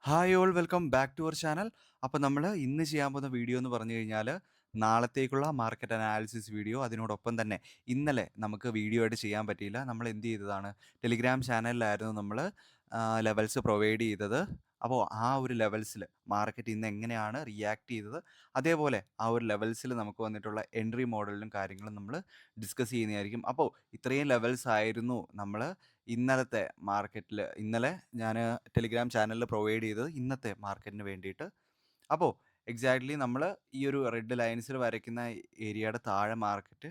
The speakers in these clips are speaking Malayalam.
Hi all welcome back to our channel. അപ്പോൾ നമ്മൾ ഇന്ന് ചെയ്യാൻ പോകുന്ന വീഡിയോ എന്ന് പറഞ്ഞു കഴിഞ്ഞാൽ നാളത്തേക്കുള്ള മാർക്കറ്റ് അനാലിസിസ് വീഡിയോ. അതിനോടൊപ്പം തന്നെ ഇന്നലെ നമുക്ക് വീഡിയോ ആയിട്ട് ചെയ്യാൻ പറ്റിയില്ല. നമ്മൾ എന്ത് ചെയ്തതാണ്, ടെലിഗ്രാം ചാനലിലായിരുന്നു നമ്മൾ ലെവൽസ് പ്രൊവൈഡ് ചെയ്തത്. അപ്പോൾ ആ ഒരു ലെവൽസിൽ മാർക്കറ്റ് ഇന്ന് എങ്ങനെയാണ് റിയാക്ട് ചെയ്തത്, അതേപോലെ ആ ഒരു ലെവൽസിൽ നമുക്ക് വന്നിട്ടുള്ള എൻട്രി മോഡലിലും കാര്യങ്ങളും നമ്മൾ ഡിസ്കസ് ചെയ്യുന്നതായിരിക്കും. അപ്പോൾ ഇത്രയും ലെവൽസ് ആയിരുന്നു നമ്മൾ ഇന്നലത്തെ മാർക്കറ്റിൽ ഞാൻ ടെലിഗ്രാം ചാനലിൽ പ്രൊവൈഡ് ചെയ്തത് ഇന്നത്തെ മാർക്കറ്റിന് വേണ്ടിയിട്ട്. അപ്പോൾ എക്സാക്ട്ലി നമ്മൾ ഈ ഒരു റെഡ് ലൈൻസിൽ വരയ്ക്കുന്ന ഏരിയയുടെ താഴെ മാർക്കറ്റ്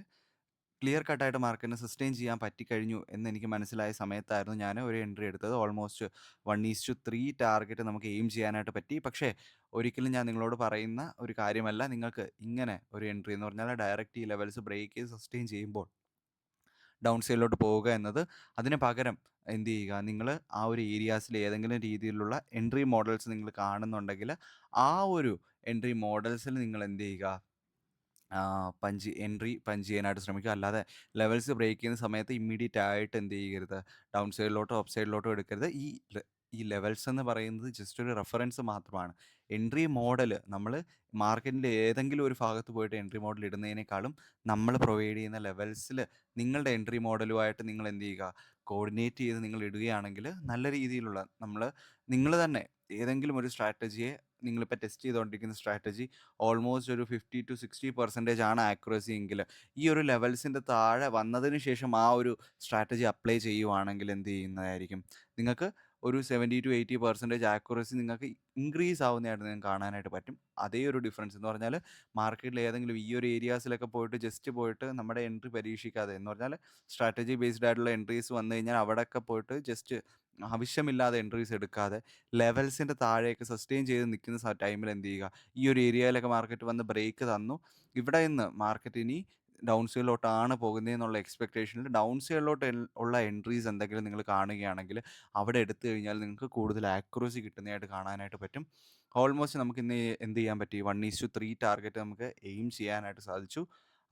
ക്ലിയർ കട്ടായിട്ട് മാർക്കറ്റിന് സസ്റ്റെയിൻ ചെയ്യാൻ പറ്റിക്കഴിഞ്ഞു എന്ന് എനിക്ക് മനസ്സിലായ സമയത്തായിരുന്നു ഞാൻ ഒരു എൻട്രി എടുത്തത്. ഓൾമോസ്റ്റ് 1:3 ടാർഗറ്റ് നമുക്ക് എയിം ചെയ്യാനായിട്ട് പറ്റി. പക്ഷേ ഒരിക്കലും ഞാൻ നിങ്ങളോട് പറയുന്ന ഒരു കാര്യമല്ല നിങ്ങൾക്ക് ഇങ്ങനെ ഒരു എൻട്രി എന്ന് പറഞ്ഞാൽ ഡയറക്റ്റ് ഈ ലെവൽസ് ബ്രേക്ക് ചെയ്ത് സസ്റ്റെയിൻ ചെയ്യുമ്പോൾ ഡൗൺ സൈഡിലോട്ട് പോവുക എന്നത്. അതിന് പകരം എന്ത് ചെയ്യുക, നിങ്ങൾ ആ ഒരു ഏരിയാസിൽ ഏതെങ്കിലും രീതിയിലുള്ള എൻട്രി മോഡൽസ് നിങ്ങൾ കാണുന്നുണ്ടെങ്കിൽ ആ ഒരു എൻട്രി മോഡൽസിൽ നിങ്ങൾ എന്ത് ചെയ്യുക, പഞ്ച് ചെയ്യാനായിട്ട് ശ്രമിക്കുക. അല്ലാതെ ലെവൽസ് ബ്രേക്ക് ചെയ്യുന്ന സമയത്ത് ഇമ്മീഡിയറ്റ് ആയിട്ട് എന്ത് ചെയ്യരുത്, ഡൗൺ സൈഡിലോട്ടോ അപ്പ് സൈഡിലോട്ടോ എടുക്കരുത്. ഈ ലെവൽസ് എന്ന് പറയുന്നത് ജസ്റ്റ് ഒരു റെഫറൻസ് മാത്രമാണ്. എൻട്രി മോഡൽ നമ്മൾ മാർക്കറ്റിൻ്റെ ഏതെങ്കിലും ഒരു ഭാഗത്ത് പോയിട്ട് എൻട്രി മോഡൽ ഇടുന്നതിനേക്കാളും നമ്മൾ പ്രൊവൈഡ് ചെയ്യുന്ന ലെവൽസിൽ നിങ്ങളുടെ എൻട്രി മോഡലുമായിട്ട് നിങ്ങൾ എന്ത് ചെയ്യുക, കോർഡിനേറ്റ് ചെയ്ത് നിങ്ങൾ ഇടുകയാണെങ്കിൽ നല്ല രീതിയിലുള്ള നിങ്ങൾ തന്നെ ഏതെങ്കിലും ഒരു സ്ട്രാറ്റജിയെ, നിങ്ങളിപ്പോൾ ടെസ്റ്റ് ചെയ്തുകൊണ്ടിരിക്കുന്ന സ്ട്രാറ്റജി ഓൾമോസ്റ്റ് ഒരു 50-60% ആണ് ആക്യുറസി എങ്കിൽ, ഈ ഒരു ലെവൽസിൻ്റെ താഴെ വന്നതിന് ശേഷം ആ ഒരു സ്ട്രാറ്റജി അപ്ലൈ ചെയ്യുവാണെങ്കിൽ എന്ത് ചെയ്യുന്നതായിരിക്കും, നിങ്ങൾക്ക് ഒരു 70-80% ആക്യുറസി നിങ്ങൾക്ക് ഇൻക്രീസ് ആവുന്നതായിട്ട് നിങ്ങൾക്ക് കാണാനായിട്ട് പറ്റും. അതേ ഒരു ഡിഫറൻസ് എന്ന് പറഞ്ഞാൽ മാർക്കറ്റിൽ ഏതെങ്കിലും ഈ ഒരു ഏരിയാസിലൊക്കെ പോയിട്ട് ജസ്റ്റ് പോയിട്ട് നമ്മുടെ എൻട്രി പരീക്ഷിക്കാതെ, എന്ന് പറഞ്ഞാൽ സ്ട്രാറ്റജി ബേസ്ഡ് ആയിട്ടുള്ള എൻട്രീസ് വന്നു കഴിഞ്ഞാൽ അവിടെയൊക്കെ പോയിട്ട് ജസ്റ്റ് ആവശ്യമില്ലാതെ എൻട്രീസ് എടുക്കാതെ ലെവൽസിൻ്റെ താഴേക്ക് സസ്റ്റെയിൻ ചെയ്ത് നിൽക്കുന്ന ടൈമിൽ എന്ത് ചെയ്യുക, ഈ ഒരു ഏരിയയിലൊക്കെ മാർക്കറ്റ് വന്ന് ബ്രേക്ക് തന്നു, ഇവിടെ നിന്ന് മാർക്കറ്റ് ഇനി ഡൗൺ സൈഡിലോട്ടാണ് പോകുന്നതെന്നുള്ള എക്സ്പെക്റ്റേഷനിൽ ഡൗൺ സൈഡിലോട്ട് ഉള്ള എൻട്രീസ് എന്തെങ്കിലും നിങ്ങൾ കാണുകയാണെങ്കിൽ അവിടെ എടുത്തു കഴിഞ്ഞാൽ നിങ്ങൾക്ക് കൂടുതൽ ആക്യുറസി കിട്ടുന്നതായിട്ട് കാണാനായിട്ട് പറ്റും. ഓൾമോസ്റ്റ് നമുക്ക് ഇന്ന് എന്ത് ചെയ്യാൻ പറ്റി, 1:3 ടാർഗറ്റ് നമുക്ക് എയിം ചെയ്യാനായിട്ട് സാധിച്ചു.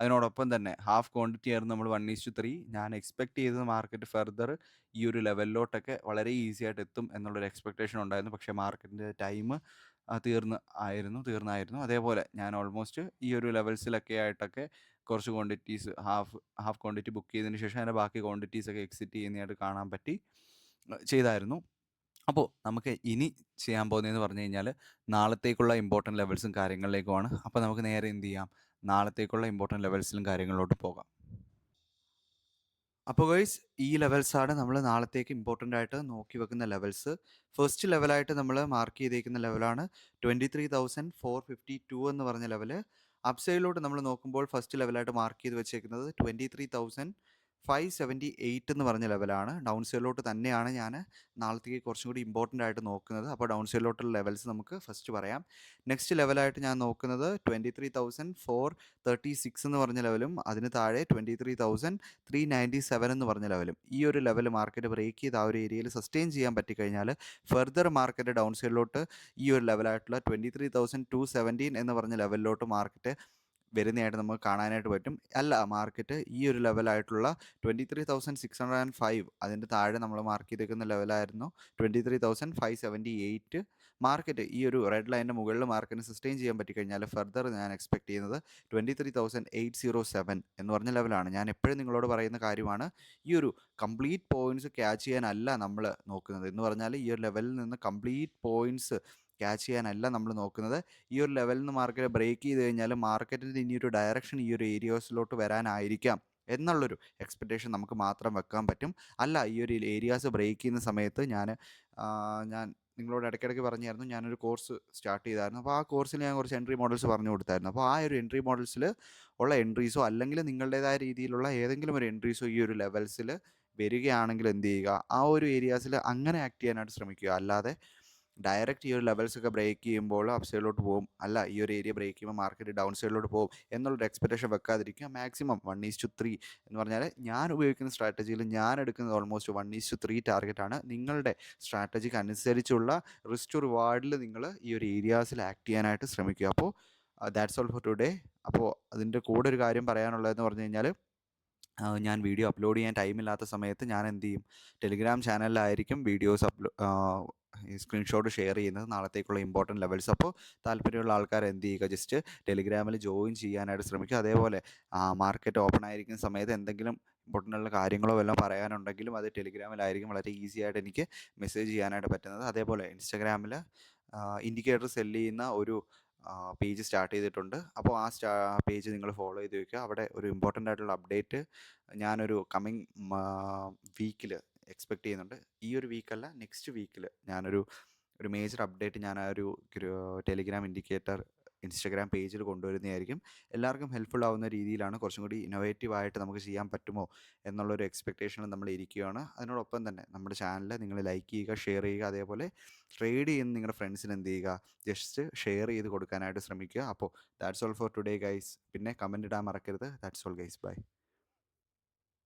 അതിനോടൊപ്പം തന്നെ ഹാഫ് ക്വാണ്ടിറ്റി ആയിരുന്നു നമ്മൾ 1:3. ഞാൻ എക്സ്പെക്ട് ചെയ്തത് മാർക്കറ്റ് ഫർദർ ഈ ഒരു ലെവലിലോട്ടൊക്കെ വളരെ ഈസി ആയിട്ട് എത്തും എന്നുള്ളൊരു എക്സ്പെക്റ്റേഷൻ ഉണ്ടായിരുന്നു. പക്ഷേ മാർക്കറ്റിൻ്റെ ടൈം തീർന്നായിരുന്നു. അതേപോലെ ഞാൻ ഓൾമോസ്റ്റ് ഈ ഒരു ലെവൽസിലൊക്കെ ആയിട്ടൊക്കെ കുറച്ച് ക്വാണ്ടിറ്റീസ് ഹാഫ് ക്വാണ്ടിറ്റി ബുക്ക് ചെയ്തതിന് ശേഷം അതിൻ്റെ ബാക്കി ക്വാണ്ടിറ്റീസൊക്കെ എക്സിറ്റ് ചെയ്യുന്നതായിട്ട് കാണാൻ പറ്റി, ചെയ്തായിരുന്നു. അപ്പോൾ നമുക്ക് ഇനി ചെയ്യാൻ പോകുന്നതെന്ന് പറഞ്ഞു കഴിഞ്ഞാൽ നാളത്തേക്കുള്ള ഇമ്പോർട്ടൻറ്റ് ലെവൽസും കാര്യങ്ങളിലേക്കുമാണ്. അപ്പോൾ നമുക്ക് നേരെ എന്ത് ചെയ്യാം, നാളത്തേക്കുള്ള ഇമ്പോർട്ടൻറ്റ് ലെവൽസിലും കാര്യങ്ങളിലോട്ട് പോകാം. അപ്പോൾ ഗൈസ്, ഈ ലെവൽസാണ് നമ്മൾ നാളത്തേക്ക് ഇമ്പോർട്ടൻ്റ് ആയിട്ട് നോക്കി വെക്കുന്ന ലെവൽസ്. ഫസ്റ്റ് ലെവലായിട്ട് നമ്മൾ മാർക്ക് ചെയ്തേക്കുന്ന ലെവലാണ് 23,452 എന്ന് പറഞ്ഞ ലെവല്. അപ്പ് സൈഡിലോട്ട് നമ്മൾ നോക്കുമ്പോൾ ഫസ്റ്റ് ലെവലായിട്ട് മാർക്ക് ചെയ്ത് വെച്ചേക്കുന്നത് 23,578 എന്ന് പറഞ്ഞ ലെവലാണ്. ഡൗൺ സൈഡിലോട്ട് തന്നെയാണ് ഞാൻ നാളത്തേക്ക് കുറച്ചും കൂടി ഇമ്പോർട്ടൻ്റ് ആയിട്ട് നോക്കുന്നത്. അപ്പോൾ ഡൗൺ സൈഡിലോട്ടുള്ള ലെവൽസ് നമുക്ക് ഫസ്റ്റ് പറയാം. നെക്സ്റ്റ് ലെവലായിട്ട് ഞാൻ നോക്കുന്നത് 23,436 എന്ന് പറഞ്ഞ ലെവലും അതിന് താഴെ 23,397 എന്ന് പറഞ്ഞ ലെവലും. ഈ ഒരു ലെവൽ മാർക്കറ്റ് ബ്രേക്ക് ചെയ്ത് ആ ഒരു ഏരിയയിൽ സസ്റ്റെയിൻ ചെയ്യാൻ പറ്റിക്കഴിഞ്ഞാൽ ഫർദർ മാർക്കറ്റ് ഡൗൺ സൈഡിലോട്ട് ഈ ഒരു ലെവലായിട്ടുള്ള 23,217 എന്ന് പറഞ്ഞ ലെവലിലോട്ട് മാർക്കറ്റ് വരുന്നതായിട്ട് നമുക്ക് കാണാനായിട്ട് പറ്റും. അല്ല, മാർക്കറ്റ് ഈ ഒരു ലെവലായിട്ടുള്ള 23,605 അതിൻ്റെ താഴെ നമ്മൾ മാർക്ക് ചെയ്തേക്കുന്ന ലെവലായിരുന്നു 23,578. മാർക്കറ്റ് ഈ ഒരു റെഡ് ലൈനിൻ്റെ മുകളിൽ മാർക്കറ്റിന് സസ്റ്റെയിൻ ചെയ്യാൻ പറ്റിക്കഴിഞ്ഞാൽ ഫർദർ ഞാൻ എക്സ്പെക്ട് ചെയ്യുന്നത് 23,807 എന്ന് പറഞ്ഞ ലെവലാണ്. ഞാൻ എപ്പോഴും നിങ്ങളോട് പറയുന്ന കാര്യമാണ്, ഈ ഒരു കംപ്ലീറ്റ് പോയിൻറ്റ്സ് ക്യാച്ച് ചെയ്യാനല്ല നമ്മൾ നോക്കുന്നത്. എന്ന് പറഞ്ഞാൽ ഈ ഒരു ലെവലിൽ നിന്ന് കംപ്ലീറ്റ് പോയിൻറ്റ്സ് ക്യാച്ച് ചെയ്യാനല്ല നമ്മൾ നോക്കുന്നത്. ഈ ഒരു ലെവലിൽ നിന്ന് മാർക്കറ്റ് ബ്രേക്ക് ചെയ്ത് കഴിഞ്ഞാൽ മാർക്കറ്റിൻ്റെ ഇനിയൊരു ഡയറക്ഷൻ ഈ ഒരു ഏരിയാസിലോട്ട് വരാനായിരിക്കാം എന്നുള്ളൊരു എക്സ്പെക്റ്റേഷൻ നമുക്ക് മാത്രം വെക്കാൻ പറ്റും. അല്ല, ഈ ഒരു ഏരിയാസ് ബ്രേക്ക് ചെയ്യുന്ന സമയത്ത് ഞാൻ നിങ്ങളോട് ഇടയ്ക്കിടയ്ക്ക് പറഞ്ഞായിരുന്നു, ഞാനൊരു കോഴ്സ് സ്റ്റാർട്ട് ചെയ്തായിരുന്നു. അപ്പോൾ ആ കോഴ്സിൽ ഞാൻ കുറച്ച് എൻട്രി മോഡൽസ് പറഞ്ഞു കൊടുത്തായിരുന്നു. അപ്പോൾ ആ ഒരു എൻട്രി മോഡൽസിൽ ഉള്ള എൻട്രീസോ അല്ലെങ്കിൽ നിങ്ങളുടേതായ രീതിയിലുള്ള ഏതെങ്കിലും ഒരു എൻട്രീസോ ഈ ഒരു ലെവൽസിൽ വരികയാണെങ്കിൽ എന്ത് ചെയ്യുക, ആ ഒരു ഏരിയാസിൽ അങ്ങനെ ആക്ട് ചെയ്യാനായിട്ട് ശ്രമിക്കുക. അല്ലാതെ ഡയറക്റ്റ് ഈ ഒരു ലെവൽസൊക്കെ ബ്രേക്ക് ചെയ്യുമ്പോൾ അപ്പ് സൈഡിലോട്ട് പോകും, അല്ല ഈ ഒരു ഏരിയ ബ്രേക്ക് ചെയ്യുമ്പോൾ മാർക്കറ്റ് ഡൗൺ സൈഡിലോട്ട് പോകും എന്നുള്ളൊരു എക്സ്പെക്റ്റേഷൻ വെക്കാതിരിക്കുക. മാക്സിമം 1:3 എന്ന് പറഞ്ഞാൽ ഞാൻ ഉപയോഗിക്കുന്ന സ്ട്രാറ്റജിയിൽ ഞാൻ എടുക്കുന്നത് ഓൾമോസ്റ്റ് 1:3 ടാർഗറ്റാണ്. നിങ്ങളുടെ സ്ട്രാറ്റജിക്ക് അനുസരിച്ചുള്ള റിസ്ക് ടു റിവാർഡിൽ നിങ്ങൾ ഈ ഒരു ഏരിയാസിൽ ആക്ട് ചെയ്യാനായിട്ട് ശ്രമിക്കുക. അപ്പോൾ ദാറ്റ്സ് ഓൾ ഫോർ ടുഡേ. അപ്പോൾ അതിൻ്റെ കൂടെ ഒരു കാര്യം പറയാനുള്ളതെന്ന് പറഞ്ഞു കഴിഞ്ഞാൽ, ഞാൻ വീഡിയോ അപ്ലോഡ് ചെയ്യാൻ ടൈമില്ലാത്ത സമയത്ത് ഞാൻ എന്ത് ചെയ്യും, ടെലിഗ്രാം ചാനലിലായിരിക്കും വീഡിയോസ് ഈ സ്ക്രീൻഷോട്ട് ഷെയർ ചെയ്യുന്നത് നാളത്തേക്കുള്ള ഇമ്പോർട്ടൻറ്റ് ലെവൽസ്. അപ്പോൾ താല്പര്യമുള്ള ആൾക്കാർ എന്ത് ചെയ്യുക, ജസ്റ്റ് ടെലിഗ്രാമിൽ ജോയിൻ ചെയ്യാനായിട്ട് ശ്രമിക്കുക. അതേപോലെ മാർക്കറ്റ് ഓപ്പൺ ആയിരിക്കുന്ന സമയത്ത് എന്തെങ്കിലും ഇമ്പോർട്ടൻ്റ് കാര്യങ്ങളോ വല്ലതും പറയാനുണ്ടെങ്കിലും അത് ടെലിഗ്രാമിലായിരിക്കും വളരെ ഈസി ആയിട്ട് എനിക്ക് മെസ്സേജ് ചെയ്യാനായിട്ട് പറ്റുന്നത്. അതേപോലെ ഇൻസ്റ്റഗ്രാമിൽ ഇൻഡിക്കേറ്റർ സെല്ല് ചെയ്യുന്ന ഒരു പേജ് സ്റ്റാർട്ട് ചെയ്തിട്ടുണ്ട്. അപ്പോൾ ആ പേജ് നിങ്ങൾ ഫോളോ ചെയ്ത് വെക്കുക. അവിടെ ഒരു ഇമ്പോർട്ടൻ്റ് ആയിട്ടുള്ള അപ്ഡേറ്റ് ഞാനൊരു കമ്മിങ് വീക്കിൽ എക്സ്പെക്റ്റ് ചെയ്യുന്നുണ്ട്. ഈ ഒരു വീക്കല്ല, നെക്സ്റ്റ് വീക്കിൽ ഒരു മേജർ അപ്ഡേറ്റ് ഞാൻ ആ ഒരു ടെലിഗ്രാം ഇൻഡിക്കേറ്റർ ഇൻസ്റ്റഗ്രാം പേജിൽ കൊണ്ടുവരുന്നതായിരിക്കും. എല്ലാവർക്കും ഹെൽപ്ഫുൾ ആവുന്ന രീതിയിലാണ്, കുറച്ചും കൂടി ഇന്നോവേറ്റീവ് ആയിട്ട് നമുക്ക് ചെയ്യാൻ പറ്റുമോ എന്നുള്ളൊരു എക്സ്പെക്റ്റേഷനിൽ നമ്മൾ ഇരിക്കുകയാണ്. അതിനോടൊപ്പം തന്നെ നമ്മുടെ ചാനൽ നിങ്ങൾ ലൈക്ക് ചെയ്യുക, ഷെയർ ചെയ്യുക. അതേപോലെ ട്രേഡ് ചെയ്യുന്ന നിങ്ങളുടെ ഫ്രണ്ട്സിന് എന്ത് ചെയ്യുക, ജസ്റ്റ് ഷെയർ ചെയ്ത് കൊടുക്കാനായിട്ട് ശ്രമിക്കുക. അപ്പോൾ that's all for today guys. പിന്നെ കമൻറ്റ് ഇടാൻ മറക്കരുത്. That's all guys, by.